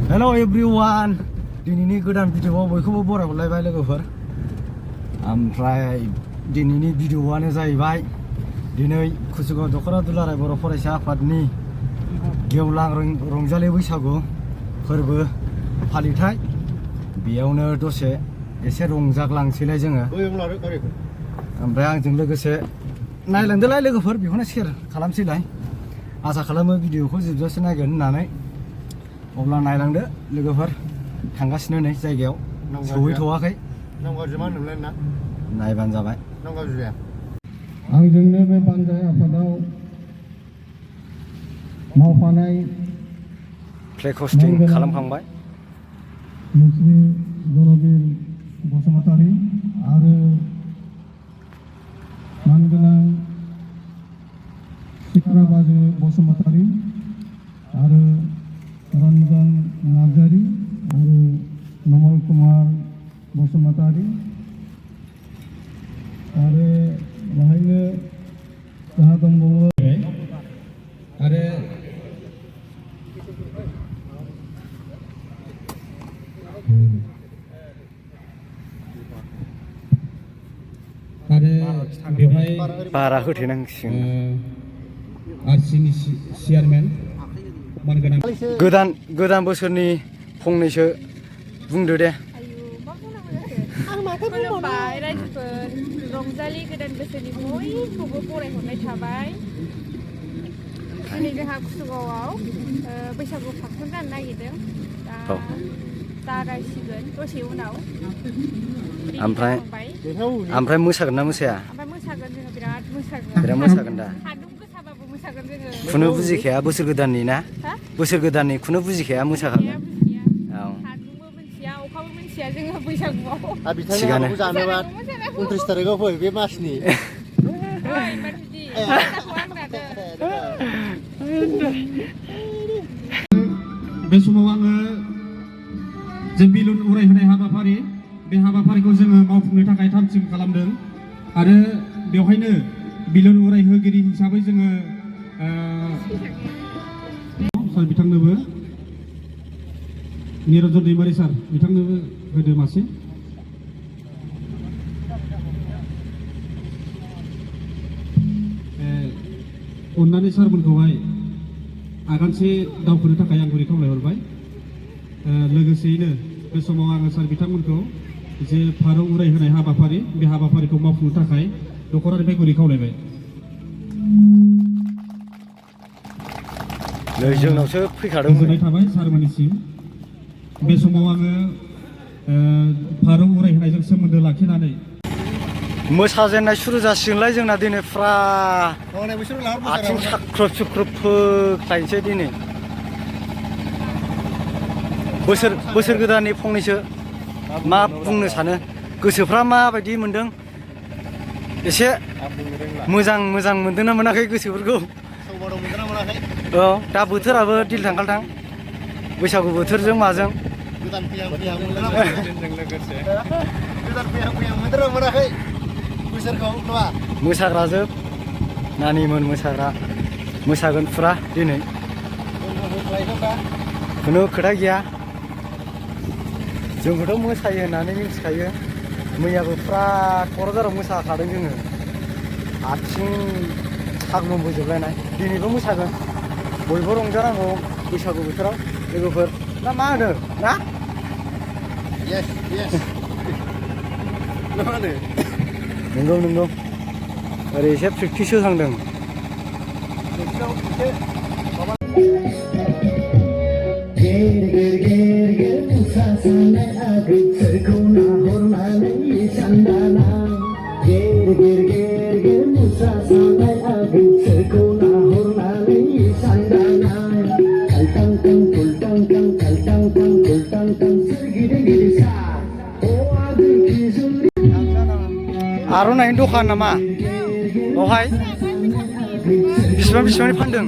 Hello everyone. Dinini goदान भिडिअआव बयखौबो बरायहरलायबाय लोगोफोर. ओमफ्राय दिनैनि भिडिअआनो जाहैबाय दिनै कुसुगाव दख'रा दुलाराय बर' फरायसा आफादनि गेवलां रंजालि बैसागु फोरबो फालिथाय बेयावनो दसे एसे रंजाग्लांसैलाय जोङो. ओमफ्राय आंजों लोगोसे नायलांदोलाय लोगोफोर, बेखौनो शेयार खालामसैलाय. आसा खालामो भिडिअखौ जोबजासे नायगोन होननानै. अब्ला नायलांदो लोगोफोर, थांगासिनो नै जायगायाव सौहैथ'वाखै. नायबानो जाबाय. आंजोंनो बे बानजाय आफादाव मावफानाय फ्लेग हस्टिं खालामखांबाय मुस्रि जनबीर बसुमतारी आरो मानगोनां सिखारा बाजु बसुमतारी आरो रन्जन नार्जारी आरो नमल कुमार बसुमतारी आरो बेहायनो जोंहा दंबावो आरो बेवहाय बारा होथेनांसिगोन. आरसिनि चेयारमेन मानगोनां गोदान बोसोरनि फंनैसो बुंदो दे. खुलुमबाय रायजोफोर, रंजालि गोदान बोसोरनि बयखौबो बरायहरनाय थाबाय. दिनै जोंहा कुसुगावआव बैसागु फांसन जानो नागिरदों. जागायसिगोन दसे उनाव. ओमफ्राय मोसागोन ना मोसाया? मोसागोन जोङो, बिराद मोसागोन दा. सान्दुं गोसाबाबो मोसागोन जोङो. खुनु बुजिखाया बोसोर गोदाननि ना? बोसोर गोदाननि खुनु बुजिखाया मोसाखागोन. सान्दुंबो मिथिया अखाबो मिथिया जोङो बैसागुआव. थिगानो. 29 तारिखआव फै बे मासनि. बे समाव आङो जे बिलुन उरायहोनाय हाबाफारि, बे हाबाफारिखौ जोङो मावफुंनो थाखाय थाम थिम खालामदों. आरो बेवहायनो बिलुन उरायहोगिरि हिसाबै जोङो सार बिथांनोबो निरन्जन दैमारि सार बिथांनोबो होदो मासे. अननानै सारमोनखौहाय आगानसे दावखोनो थाखाय आं गुरै खावलायहरबाय. लोगोसेयैनो बे समाव आङो सार बिथांमोनखौ जे फारौ उरायहोनाय हाबाफारि, बे हाबाफारिखौ मावफुंनो थाखाय दख'रानिफ्राय गुरै खावलायबाय. जोंनावसो फैखादों. गोजोननाय थाबाय सारमोननिसिम. बे समाव आङो फारौ उरायहोनायजों सोमोन्दो लाखिनानै मोसाजेननाय सुरु जासिगोनलाय जोंना दिनै फुरा आथिं साख्रुब सुख्रुब फोख्लायनोसै दिनै. बोसोर गोदाननि फंनैसो मा बुंनो सानो? गोसोफ्रा माबायदि मोनदों? एसे मोजां मोनदों ना मोनाखै गोसोफोरखौ? औ, दा बोथोराबो दिलथां खालथां, बैसागु बोथोरजों माजों. मोसाग्राजोब नानिमोन, मोसागोन फुरा दिनै, खुनु खोथा गैया. जोंखौथ' मोसायो होननानै मिथिखायो. मैयाबो फुरा क'क्राझाराव मोसाखादों जोङो, आथिं साग्लुंबोजोबलायनाय. दिनैबो मोसागोन. बयबो रंजानांगौ बैसागु बोथोराव लोगोफोर, ना मा होनो ना? नंगौ ओरै एसे प्रेक्टिस होहांदों. आर'नाइनि दखान नामा बेवहाय? बेसेबांनि फानदों?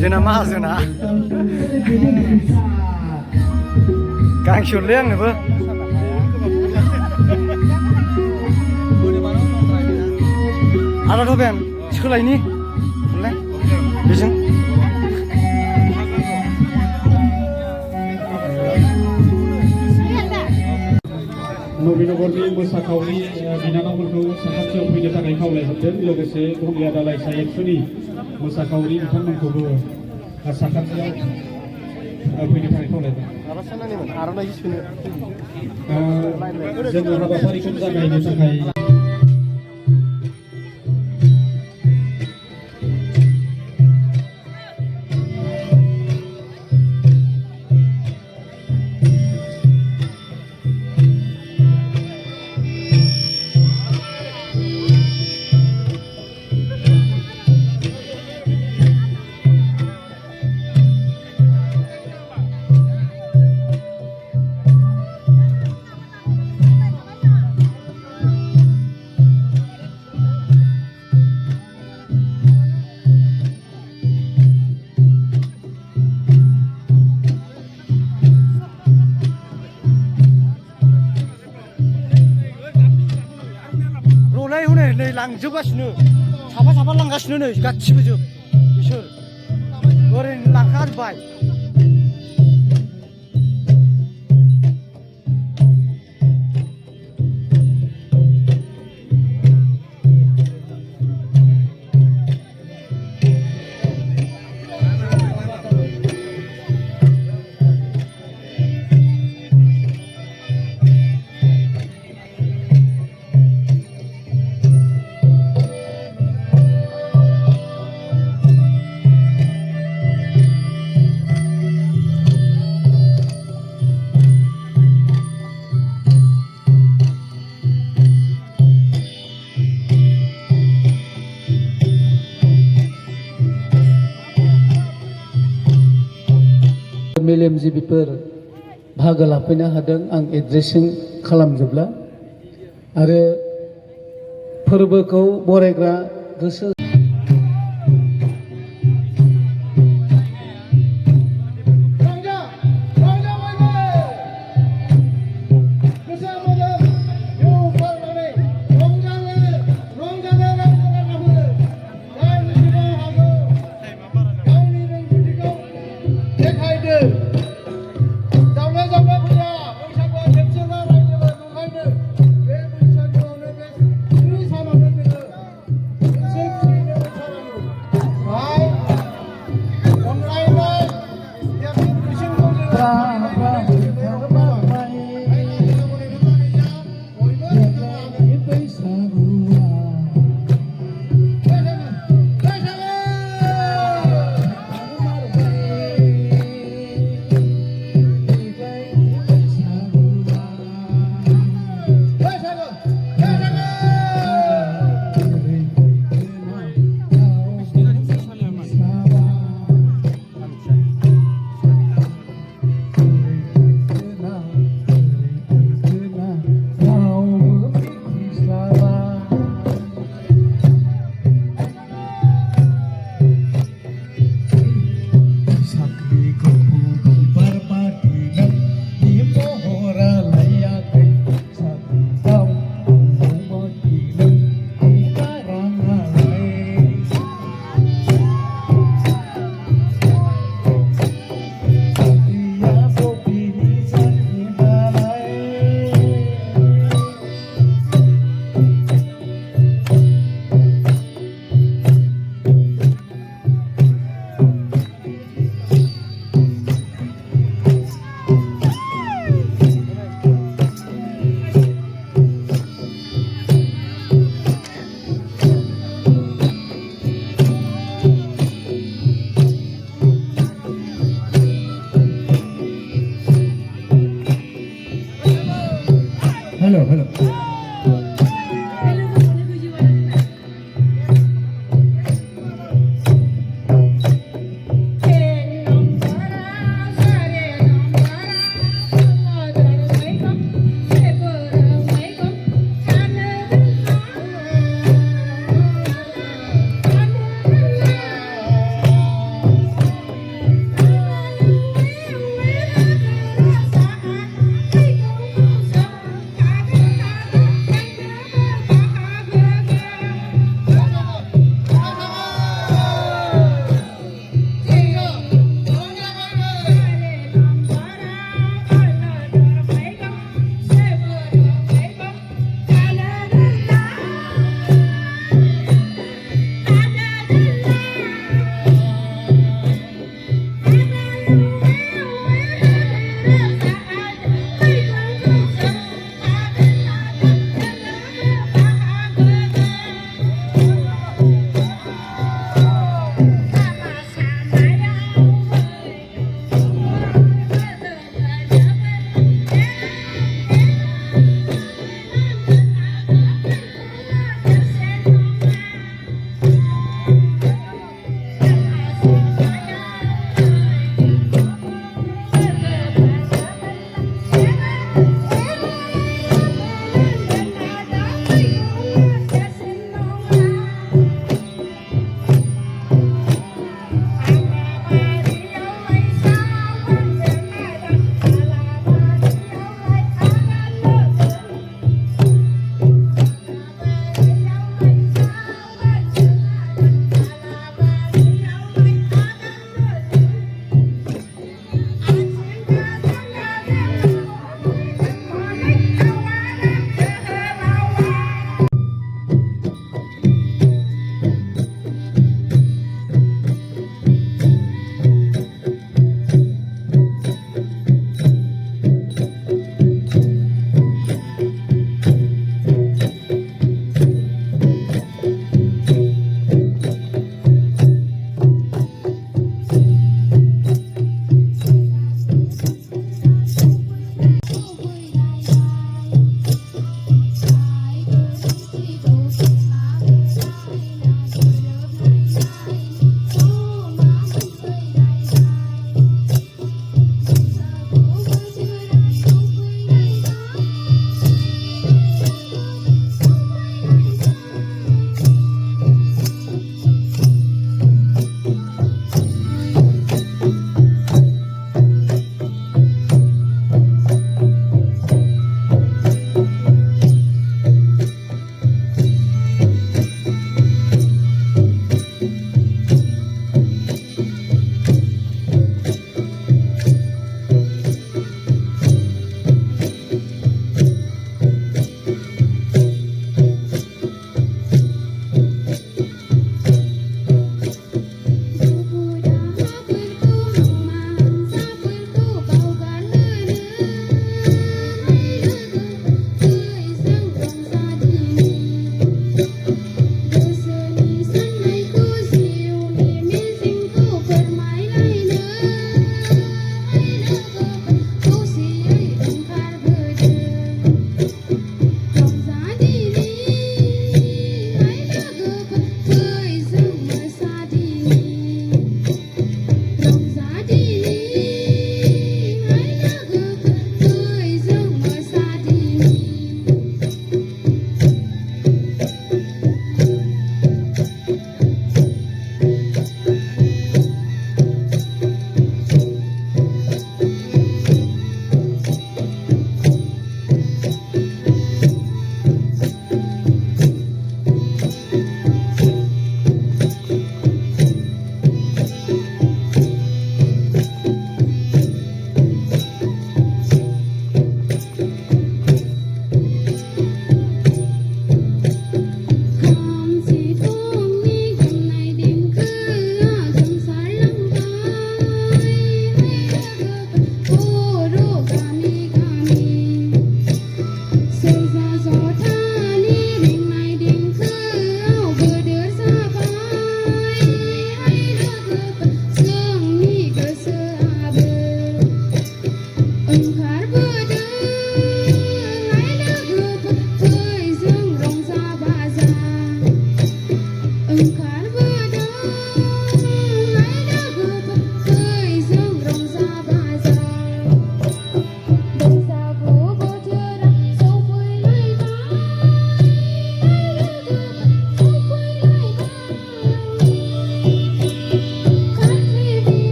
जोंना माहाजोना गांसे हरलै आंनोबो. आदा थ'बेन सोलायनि होनलाय बेजों नबीनगरनि मोसाखावरि बिनानावफोरखौ साखाथियाव फैनो थाखाय खावलायहरदों लोगोसे गंलिया दालाइ सायेबसुनि मोसाखावरि बिथांमोनखौबो साखाथियाव फैनो थाखाय खावलायदों जोङो हाबाफारिखौ जागायनो थाखाय रलाय हनै नै लांजोबगासिनो साफा साफा लांगासिनो नै गासिबो जोब बिसोर ओरैनो लांखाजोब्बाय मेलेमजिबिफोर बाहागो लाफैनो हादों आं एड्रेसिं खालामजोबला आरो फोरबोखौ बरायग्रा गोसो Six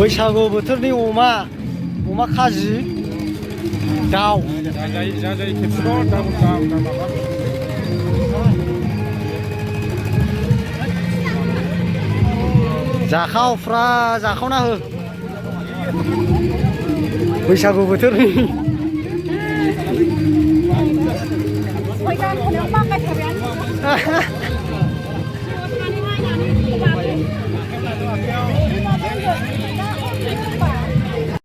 बैसागु बोथोरनि अमा खाजि दाउ जाजायो खेबसेल' दाम माबा जाखावफ्रा जाखावना हो बैसागु बोथोरनि Hoy,